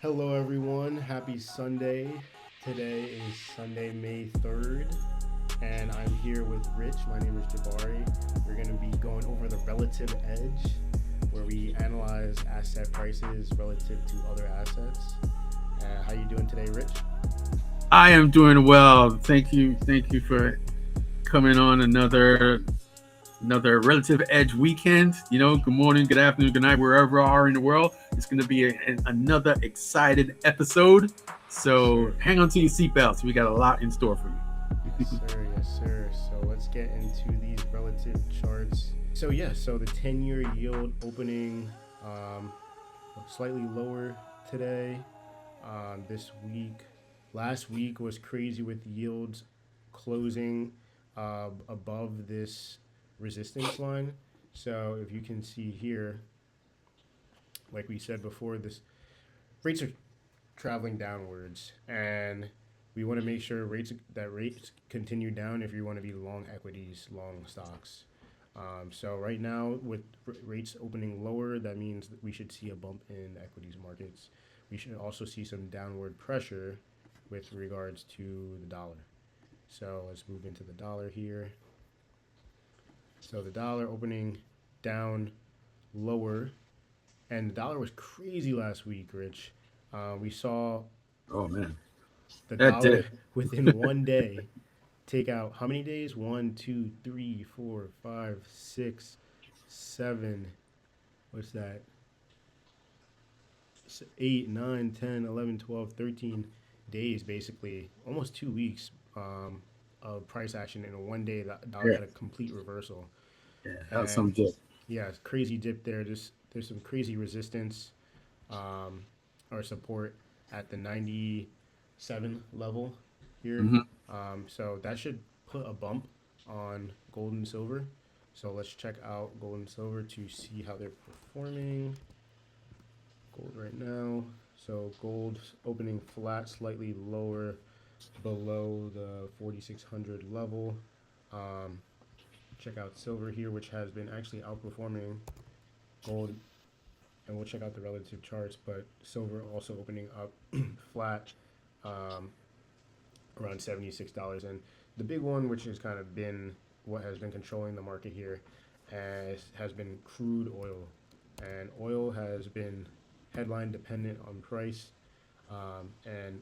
Hello, everyone. Happy Sunday. Today is Sunday, May 3rd, and I'm here with Rich. My name is Jabari. We're going to be going over the relative edge, where we analyze asset prices relative to other assets. How you doing today, Rich? I am doing well. Thank you for coming on another relative edge weekend. Good morning, good afternoon, good night, wherever you are in the world. It's going to be another excited episode. Yes, So sir. hang on to your seatbelts. We got a lot in store for Yes, you. sir. Yes, sir. So let's get into these relative charts. So the 10-year yield opening slightly lower today. This week. Last week was crazy with yields closing above this resistance line. So if you can see here, like we said before, this rates are traveling downwards, and we want to make sure rates continue down if you want to be long equities, long stocks. So right now, with rates opening lower, that means that we should see a bump in equities markets. We should also see some downward pressure with regards to the dollar. So let's move into the dollar here. So the dollar opening down lower, and the dollar was crazy last week, Rich. We saw Oh man, the that dollar did. within one day take out how many days? One, two, three, four, five, six, seven. What's that? 8, 9, 10, 11, 12, 13 days, basically, almost 2 weeks of price action in a one day. The dollar Yeah, had a complete reversal. yeah, that was And some dip. yeah, it's crazy dip there. There's some crazy resistance um, or support at the 97 level here. Hmm. So that should put a bump on gold and silver. So let's check out gold and silver to see how they're performing. Gold right now. So gold opening flat, slightly lower below the 4,600 level. Um, Check out silver here, which has been actually outperforming gold, and we'll check out the relative charts. But silver also opening up flat um, around $76. And the big one, which has kind of been what has been controlling the market here, has been crude oil. And oil has been headline dependent on price. And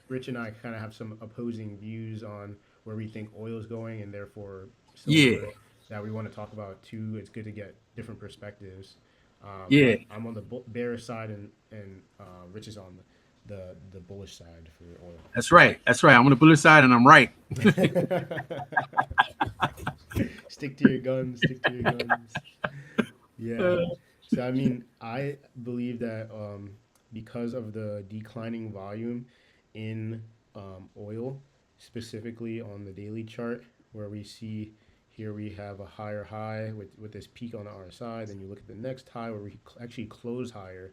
Rich and I kind of have some opposing views on where we think oil is going, and therefore silver, Yeah, that we want to talk about too. It's good to get different perspectives. yeah, I'm on the bearish side, and Rich is on the bullish side for oil. that's right. That's right. I'm on the bullish side, and I'm right. Stick to your guns. Stick to your guns. Yeah. So I mean, I believe that because of the declining volume in oil, specifically on the daily chart, where we see here we have a higher high with this peak on the RSI. Then you look at the next high where we actually close higher,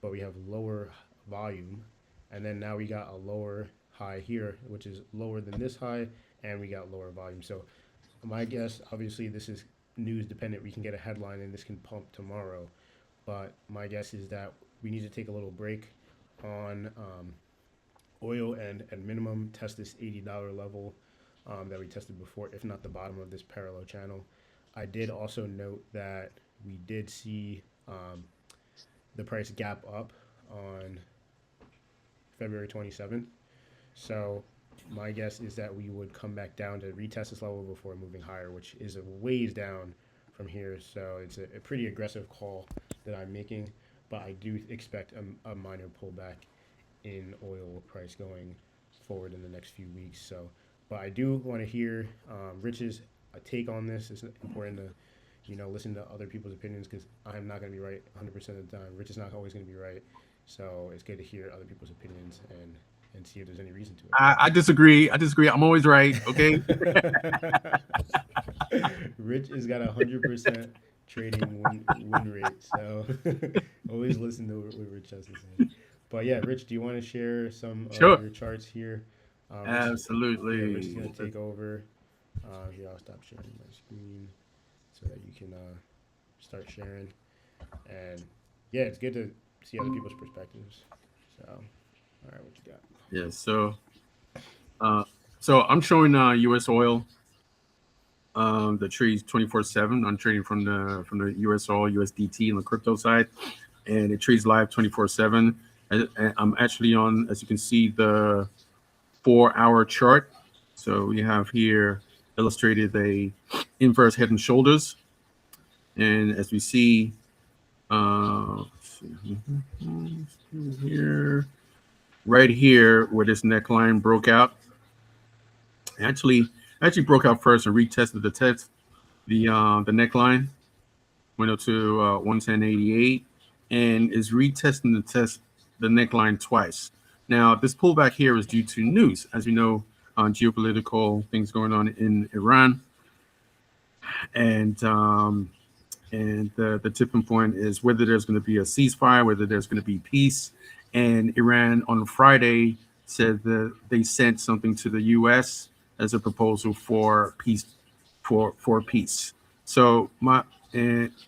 but we have lower volume. And then now we got a lower high here, which is lower than this high, and we got lower volume. So my guess, obviously, this is news dependent. We can get a headline and this can pump tomorrow. But my guess is that we need to take a little break on oil and at minimum test this $80 level that we tested before, if not the bottom of this parallel channel. I did also note that we did see the price gap up on February 27th. So my guess is that we would come back down to retest this level before moving higher, which is a ways down from here. So it's a pretty aggressive call that I'm making, but I do expect a minor pullback in oil price going forward in the next few weeks. So, but I do want to hear Rich's take on this. It's important to listen to other people's opinions because I'm not going to be right 100% of the time. Rich is not always going to be right. So it's good to hear other people's opinions and see if there's any reason to I disagree. I disagree. I'm always right. Okay. it. Rich has got 100% trading win rate, so always listen to what Rich has to say. But yeah, Rich, do you want to share some of Sure. your charts here? Rich is Absolutely. gonna take over. Here, I'll stop sharing my screen so that you can start sharing. And yeah, it's good to see other people's perspectives. So, all right, what you got? Yeah. Uh, so I'm showing U.S. oil. The trades 24/7. I'm trading from the US oil USDT on the crypto side, and it trades live 24/7. And I'm actually on, as you can see, the 4 hour chart. So we have here illustrated a inverse head and shoulders, and as we see, let's see here, right here where this neckline broke out, actually actually broke out first and retested the neckline, went up to 110.88 and is retesting the neckline twice. Now, this pullback here is due to news, as we know, geopolitical things going on in Iran, and the tipping point is whether there's going to be a ceasefire, whether there's going to be peace. And Iran on Friday said that they sent something to the U.S. as a proposal for peace, for peace. So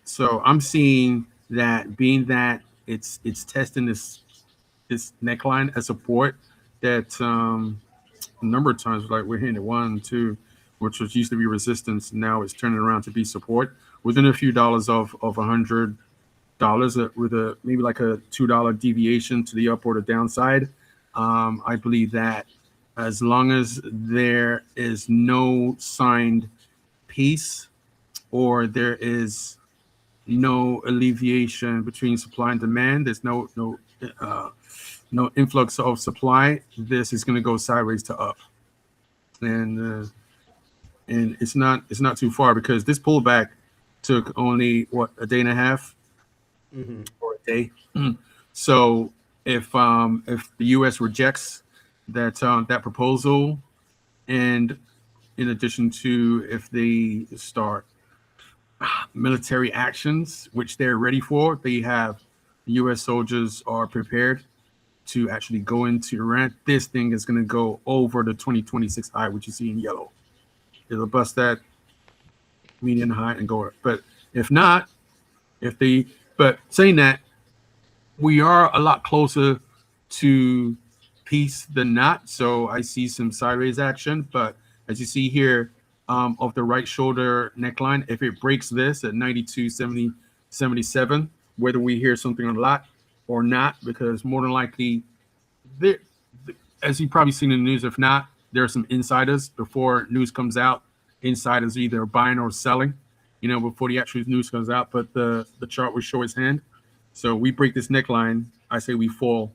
so I'm seeing that, being that it's testing this neckline as support, that a number of times, like we're hitting it one, two, which was used to be resistance, now it's turning around to be support within a few dollars of $100, with a maybe like a $2 deviation to the up or the downside. I believe that as long as there is no signed peace, or there is no alleviation between supply and demand, there's uh, no influx of supply, this is going to go sideways to up. And it's not too far, because this pullback took only what, a day and a half Mm-hmm. or a day. So if the U.S. rejects that proposal, and in addition to if they start military actions, which they're ready for, they have U.S. soldiers are prepared to actually go into Iran. This thing is going to go over the 2026 high, which you see in yellow. It'll bust that median high and go up. But if not, if they, but saying that, we are a lot closer to peace than not. So I see some sideways action. But as you see here, of the right shoulder neckline, if it breaks this at 92.77, whether we hear something a lot or not, because more than likely, there, as you've probably seen in the news, if not, there are some insiders before news comes out. Insiders either buying or selling, before the actual news comes out. But the chart will show its hand. So we break this neckline, I say we fall.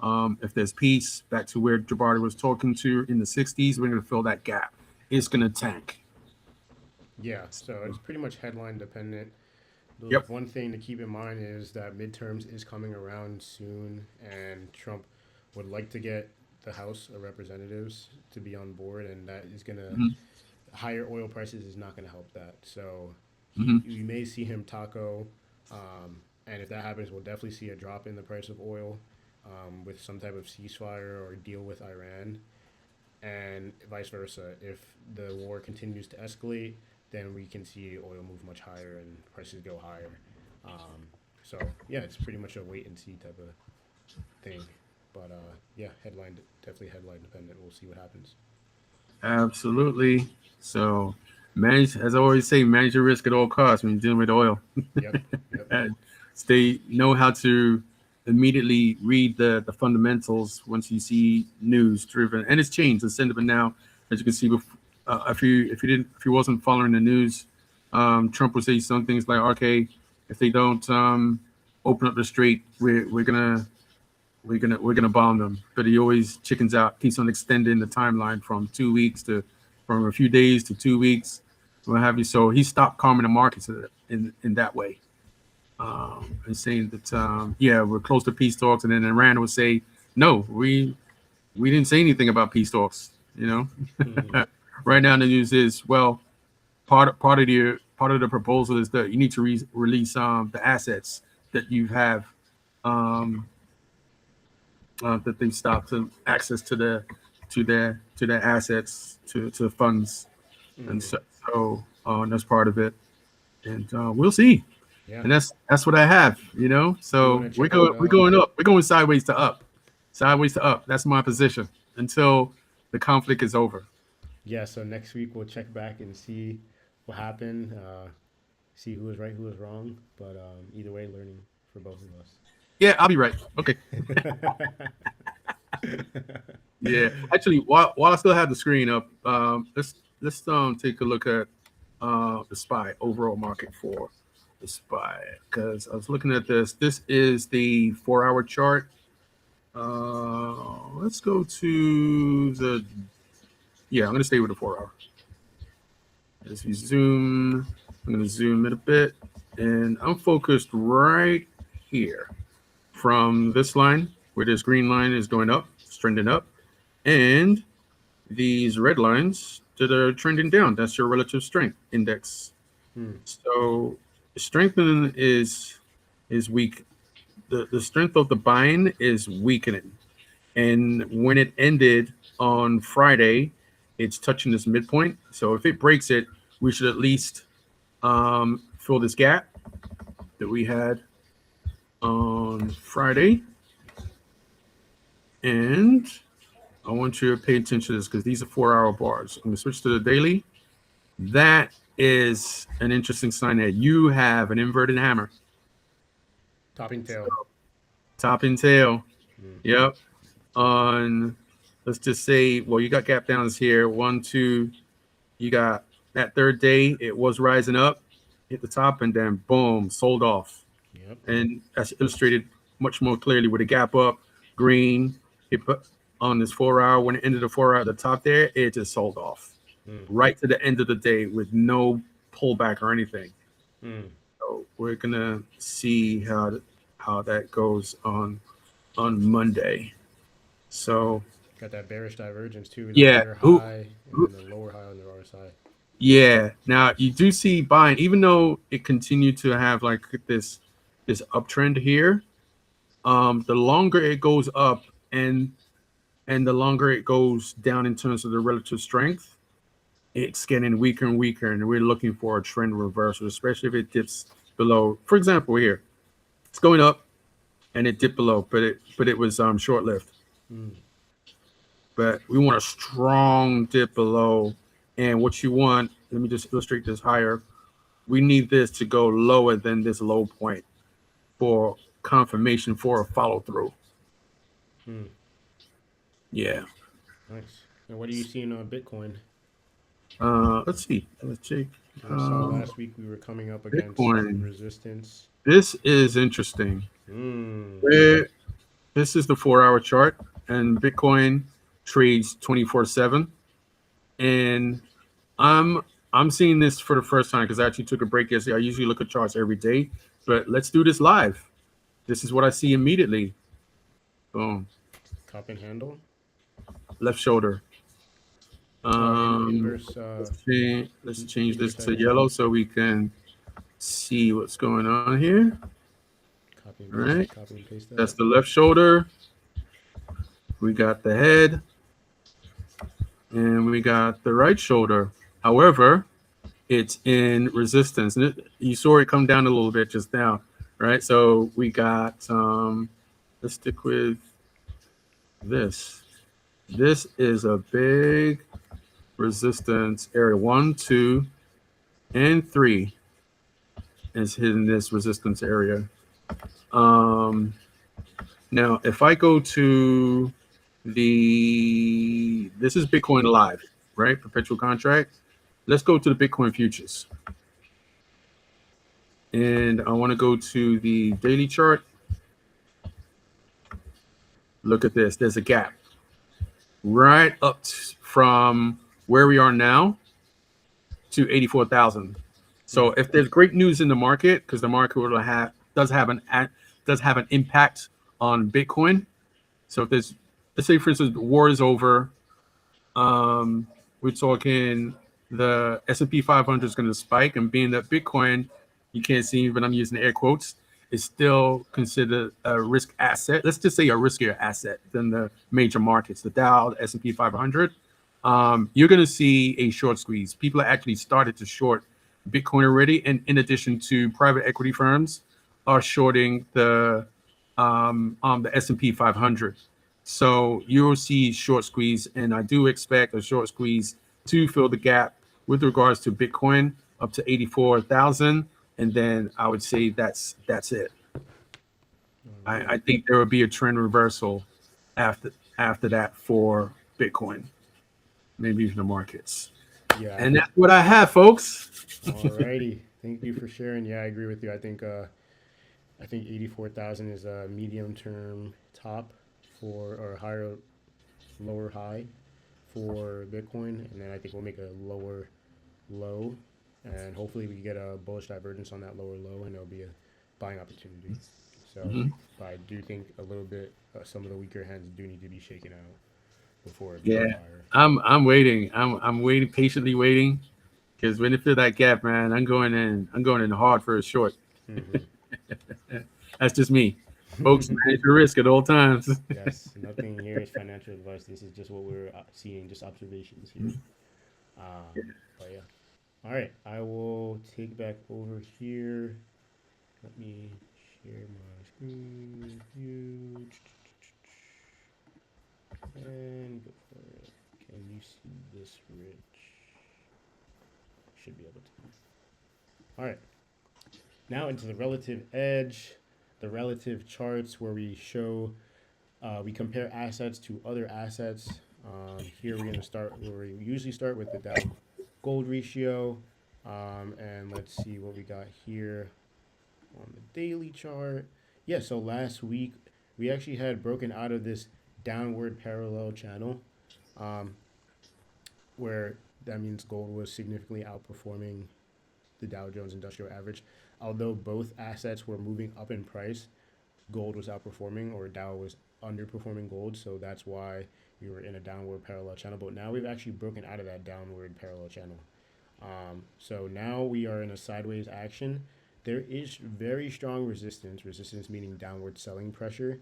If there's peace, back to where Jabari was talking to in the 60s, we're going to fill that gap. It's going to tank. Yeah, so it's pretty much headline dependent. The Yep. one thing to keep in mind is that midterms is coming around soon, and Trump would like to get the House of Representatives to be on board, and that is gonna Mm-hmm. higher oil prices is not gonna help that. So Mm-hmm. we may see him taco, and if that happens, we'll definitely see a drop in the price of oil, with some type of ceasefire or deal with Iran, and vice versa. If the war continues to escalate, then we can see oil move much higher and prices go higher. Um, so yeah, it's pretty much a wait and see type of thing. But yeah, definitely headline dependent. We'll see what happens. Absolutely. So manage, as I always say, manage your risk at all costs when you're dealing with oil. Yep, yep. And know how to immediately read the fundamentals once you see news driven, and it's changed the sentiment now, as you can see. If you wasn't following the news, Trump would say some things like, okay, if they don't open up the strait, we're gonna bomb them. But he always chickens out, keeps on extending the timeline from 2 weeks to from a few days to 2 weeks, what have you. So he stopped calming the markets in that way, and saying that yeah, we're close to peace talks, and then Iran would say no, we didn't say anything about peace talks. Mm-hmm. Right now the news is, well, part of the proposal is that you need to release the assets that you have, um, that they've stopped access to their assets, to funds, and Mm-hmm. so that's part of it, and we'll see. Yeah. and that's what I have. You know, You want so to check out we're going up. We're going sideways to up, sideways to up. That's my position until the conflict is over. yeah, so next week we'll check back and see what happened, see who was right, who was wrong. But either way, learning for both of Yeah, I'll be right. Okay. us. Yeah, actually, while I still have the screen up, let's take a look at the spy overall market for the spy because I was looking at this. This is the 4 hour chart. Let's go to the yeah. I'm gonna stay with the 4 hour. As we zoom, I'm gonna zoom it a bit, and I'm focused right here from this line where this green line is going up, it's trending up, and these red lines that are trending down. That's your relative strength index. Hmm. So strengthening is weak. The strength of the buying is weakening. And when it ended on Friday, it's touching this midpoint. So if it breaks it, we should at least fill this gap that we had on Friday. And I want you to pay attention to this because these are 4 hour bars. I'm going to switch to the daily. That is an interesting sign that you have an inverted hammer. Topping So, tail. top and tail. Hmm. Yep. On, let's just say, well, you got gap downs here. One, two. You got that third day, it was rising up, hit the top, and then boom, sold off. Yep. And that's illustrated much more clearly with a gap up, green. It put on this 4 hour. When it ended the 4 hour at the top there, it just sold off Hmm. right to the end of the day with no pullback or anything. Hmm. So we're gonna see how that goes on Monday. So Got that bearish divergence too, the yeah, higher high and then the lower high on the RSI. yeah. Now you do see buying, even though it continued to have like this uptrend here. The longer it goes up and the longer it goes down in terms of the relative strength, it's getting weaker and weaker, and we're looking for a trend reversal, especially if it dips below. For example, here it's going up and it dipped below, but it was short lived. Hmm. But we want a strong dip below, and what you want. Let me just illustrate this higher. We need this to go lower than this low point for confirmation for a follow through. Hmm. Yeah. Nice. And what are you seeing on Bitcoin? Let's see. Let's check. I saw last week we were coming up against some Bitcoin. resistance. This is interesting. Hmm. Where this is the 4 hour chart, and Bitcoin trades 24/7. And I'm I'm seeing this for the first time because I actually took a break yesterday. I usually look at charts every day, but let's do this live. This is what I see immediately. Boom. Cup and handle. Left shoulder. Oh, inverse Let's change this inverse to divergence. yellow so we can see what's going on here. Copy and All right. paste. Copy and paste That's that. the left shoulder. We got the head, and we got the right shoulder. However, it's in resistance. And you saw it come down a little bit just now, right? So we got, let's stick with this. This is a big resistance area. One, two, and three is hitting this resistance area. Um, Now, if I go to this is Bitcoin Live, right? Perpetual contract. Let's go to the Bitcoin futures. And I want to go to the daily chart. Look at this. There's a gap right up from where we are now to 84,000. Hmm. So if there's great news in the market, because the market will have does have an impact on Bitcoin. So if there's, let's say for instance, the war is over, we're talking the S&P 500 is going to spike, and being that Bitcoin, you can't see, but I'm using air quotes, is still considered a risk asset. Let's just say a riskier asset than the major markets, the Dow, the S&P 500. You're going to see a short squeeze. People are actually started to short Bitcoin already, and in addition to private equity firms are shorting the S&P 500. So you'll see short squeeze, and I do expect a short squeeze to fill the gap with regards to Bitcoin up to 84,000, and then I would say that's it. I Alrighty. think there will be a trend reversal after that for Bitcoin, maybe even the markets. Yeah, I And think. that's what I have, folks. Alrighty. Thank you for sharing. Yeah, I agree with you. I think 84,000 is a medium term top for or higher lower high for Bitcoin, and then I think we'll make a lower low, and hopefully we get a bullish divergence on that lower low, and there'll be a buying opportunity. So, Mhm. but I do think a little bit some of the weaker hands do need to be shaken out before we Yeah, go higher. I'm waiting. I'm waiting, patiently waiting, because when it fill that gap, man, I'm going in. I'm going in hard for a short. Hmm. That's just me, folks. Manage your risk at all times. Yes, nothing here is financial advice. This is just what we're seeing, just observations here. But yeah. All right, I will take back over here. Let me share my screen with you. And go for it. Can you see this, Rich? Should be able to. All right, now into the relative edge, the relative charts where we show, we compare assets to other assets. Here we're going to start where we usually start with the Dow gold ratio. And let's see what we got here on the daily chart. Yeah, so last week we actually had broken out of this downward parallel channel, um, where that means gold was significantly outperforming the Dow Jones Industrial Average. Although both assets were moving up in price, gold was outperforming or Dow was underperforming gold. So that's why we were in a downward parallel channel. But now we've actually broken out of that downward parallel channel. So now we are in a sideways action. There is very strong resistance meaning downward selling pressure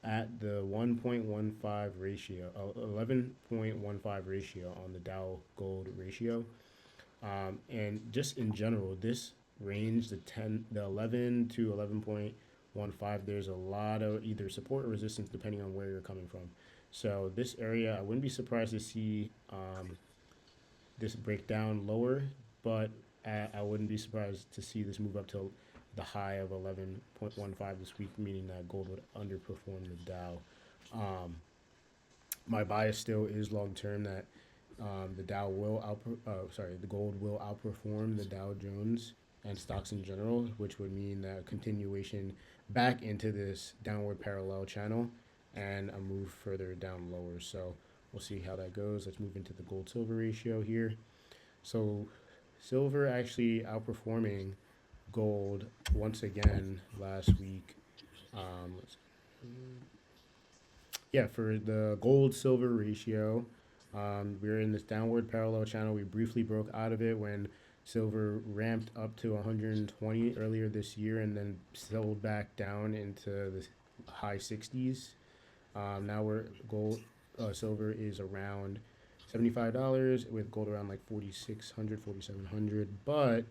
at the 1.15 ratio, 11.15 ratio on the Dow Gold ratio. And just in general, this range, the 11 to 11.15, there's a lot of either support or resistance depending on where you're coming from. So this area, I wouldn't be surprised to see this break down lower, but I wouldn't be surprised to see this move up to the high of 11.15 this week, meaning that gold would underperform the Dow. Um, my bias still is long term that the Dow will the gold will outperform the Dow Jones and stocks in general, which would mean that continuation back into this downward parallel channel and a move further down lower. So we'll see how that goes. Let's move into the gold silver ratio here. So silver actually outperforming gold once again last week. Let's yeah, for the gold silver ratio, we are in this downward parallel channel. We briefly broke out of it when silver ramped up to 120 earlier this year and then settled back down into the high 60s. Now we're gold, silver is around $75 with gold around like 4,600, 4,700. But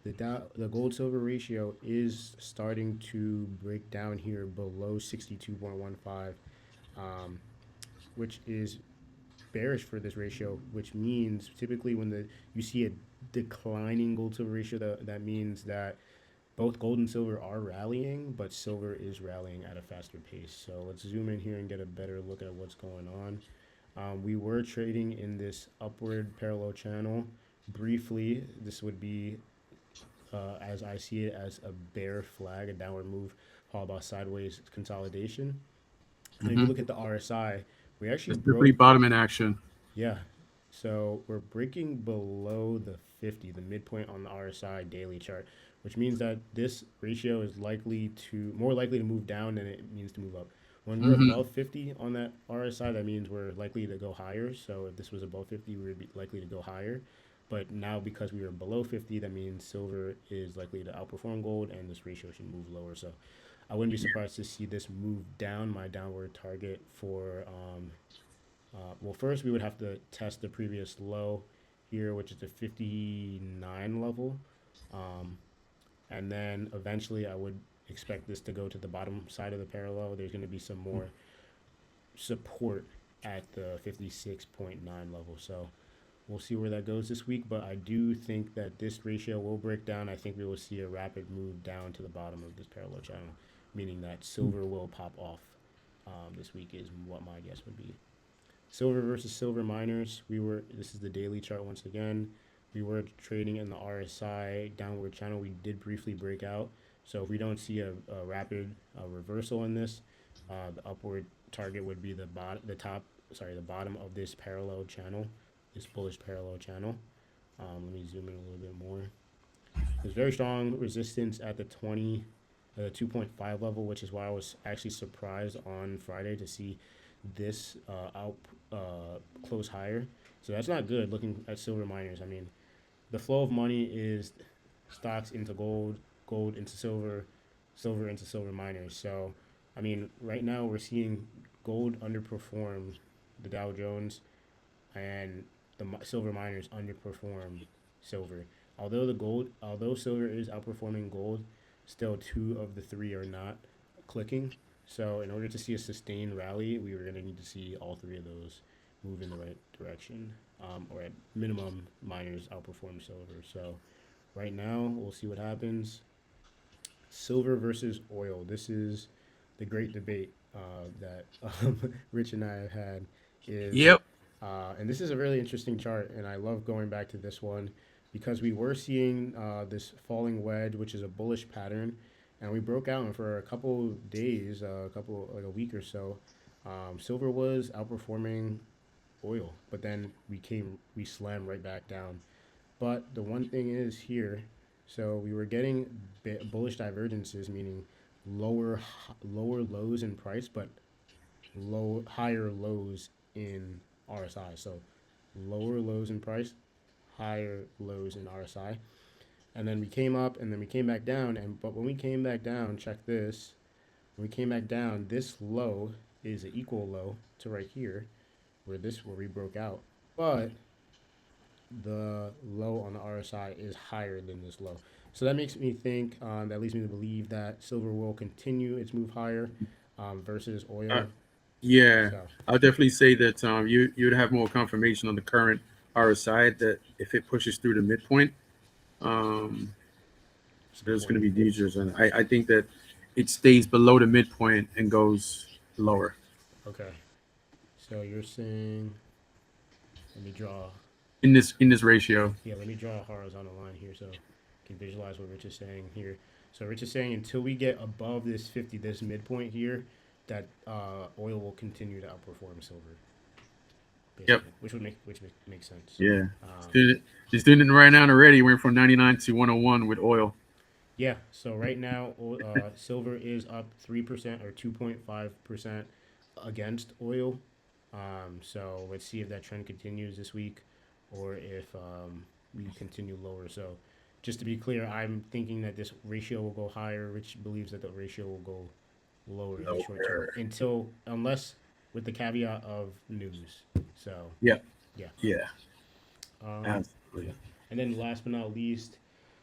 the gold silver ratio is starting to break down here below 62.15, um, which is bearish for this ratio, which means typically when the you see a declining gold silver ratio, that means that both gold and silver are rallying, but silver is rallying at a faster pace. So let's zoom in here and get a better look at what's going on. We were trading in this upward parallel channel. Briefly, this would be, as I see it, as a bear flag, a downward move, followed by sideways consolidation. And if you Hmm. look at the RSI, we actually It's definitely broke. bottom in action. Yeah. So we're breaking below the 50, the midpoint on the RSI daily chart, which means that this ratio is more likely to move down than it means to move up. When we're Hmm. above 50 on that RSI, that means we're likely to go higher. So if this was above 50, we would be likely to go higher. But now because we are below 50, that means silver is likely to outperform gold and this ratio should move lower. So I wouldn't be surprised to see this move down. My downward target for well, first we would have to test the previous low here, which is the 59 level. Um, and then eventually I would expect this to go to the bottom side of the parallel. There's going to be some more support at the 56.9 level. So we'll see where that goes this week. But I do think that this ratio will break down. I think we will see a rapid move down to the bottom of this parallel channel, meaning that silver will pop off this week, is what my guess would be. Silver versus silver miners. This is the daily chart once again. We were trading in the RSI downward channel. We did briefly break out. So if we don't see a rapid reversal in this, the upward target would be the bottom of this parallel channel, this bullish parallel channel. Let me zoom in a little bit more. There's very strong resistance at the 2.5 level, which is why I was actually surprised on Friday to see this out close higher. So that's not good looking at silver miners. I mean, the flow of money is stocks into gold, gold into silver, silver into silver miners. So, I mean, right now we're seeing gold underperform the Dow Jones, and the silver miners underperform silver. Although silver is outperforming gold, still two of the three are not clicking. So in order to see a sustained rally, we were going to need to see all three of those move in the right direction, or at minimum, miners outperform silver. So right now, we'll see what happens. Silver versus oil. This is the great debate that Rich and I have had. Is Yep. And this is a really interesting chart, and I love going back to this one because we were seeing this falling wedge, which is a bullish pattern, and we broke out, and for a couple days, like a week or so, silver was outperforming oil, but then we slammed right back down. But the one thing is here, so we were getting bullish divergences, meaning lower lower lows in price, but low higher lows in RSI. So lower lows in price, higher lows in RSI. And then we came up and then we came back down. And but when we came back down, check this. When we came back down, this low is an equal low to right here, where we broke out. But the low on the RSI is higher than this low. So that makes me think, that leads me to believe that silver will continue its move higher versus Uh, oil. yeah, So I'll definitely say that you'd have more confirmation on the current RSI that if it pushes through the midpoint, um, it's a good there's point. going to be dangers, and I think that it stays below the midpoint and goes lower Okay. So you're saying, let me draw, in this ratio. yeah, let me draw a horizontal line here so you can visualize what Rich is saying here. So Rich is saying until we get above this 50, this midpoint here, that oil will continue to outperform silver, Yep. basically, makes sense. Yeah. Um, Just doing it right now already. Went from 99 to 101 with oil. Yeah, so right now, silver is up 3% or 2.5% against oil. So let's see if that trend continues this week or if we continue lower. So just to be clear, I'm thinking that this ratio will go higher. Rich believes that the ratio will go lower in the short term Lower. unless with the caveat of news. So Yep. yeah. Yeah. Yeah. Absolutely. And then last but not least,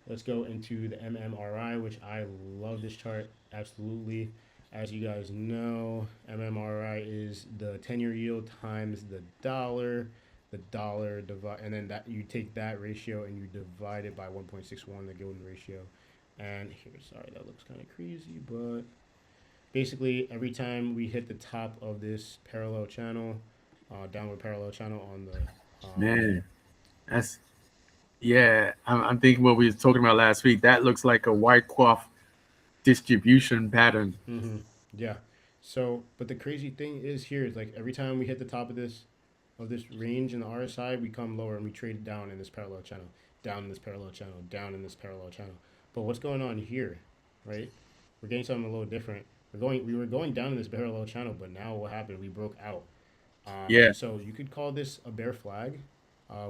let's go into the MMRI, which I love this chart absolutely. As you guys know, MMRI is the 10-year yield times the dollar divide, and then that you take that ratio and you divide it by 1.61, the golden ratio. And here, sorry, that looks kind of crazy, but basically every time we hit the top of this parallel channel, downward parallel channel on the Man, that's yeah. I'm thinking what we were talking about last week. That looks like a white cloth distribution pattern. Mm-hmm. Yeah. So, but the crazy thing is here is like every time we hit the top of this range in the RSI, we come lower and we trade down in this parallel channel, down in this parallel channel, down in this parallel channel. But what's going on here, right? We're getting something a little different. We were going down in this parallel channel, but now what happened? We broke out. Yeah. So you could call this a bear flag,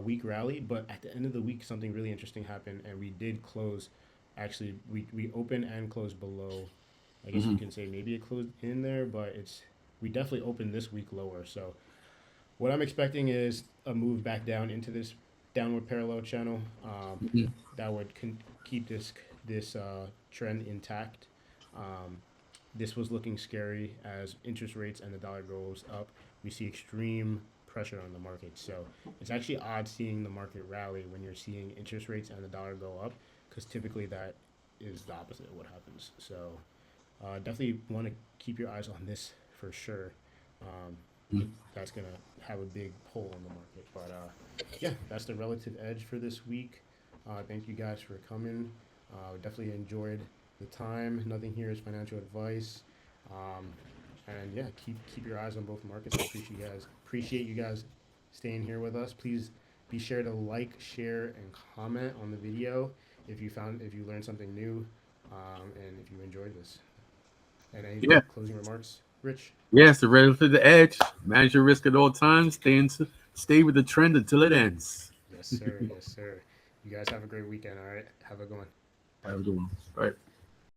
weak rally, but at the end of the week, something really interesting happened, and we did close. Actually, we opened and closed below. I guess you Hmm. can say maybe it closed in there, but we definitely opened this week lower. So what I'm expecting is a move back down into this downward parallel channel. Mhm. That would keep this trend intact. Um, this was looking scary as interest rates and the dollar goes up. We see extreme pressure on the market. So it's actually odd seeing the market rally when you're seeing interest rates and the dollar go up, because typically that is the opposite of what happens. So definitely want to keep your eyes on this for sure. Um, that's gonna have a big pull on the market. But yeah, that's the relative edge for this week. Thank you guys for coming. Definitely enjoyed the time. Nothing here is financial advice. Um, and yeah, keep your eyes on both markets. I appreciate you guys staying here with us. Please be sure to like, share, and comment on the video if you learned something new, and if you enjoyed this. And any Yeah. closing remarks, Rich? Yes, the relative edge. Manage your risk at all times. Stay with the trend until it ends. Yes, sir. Yes, sir. You guys have a great weekend. All right. Have a good one. Have a good one. All right.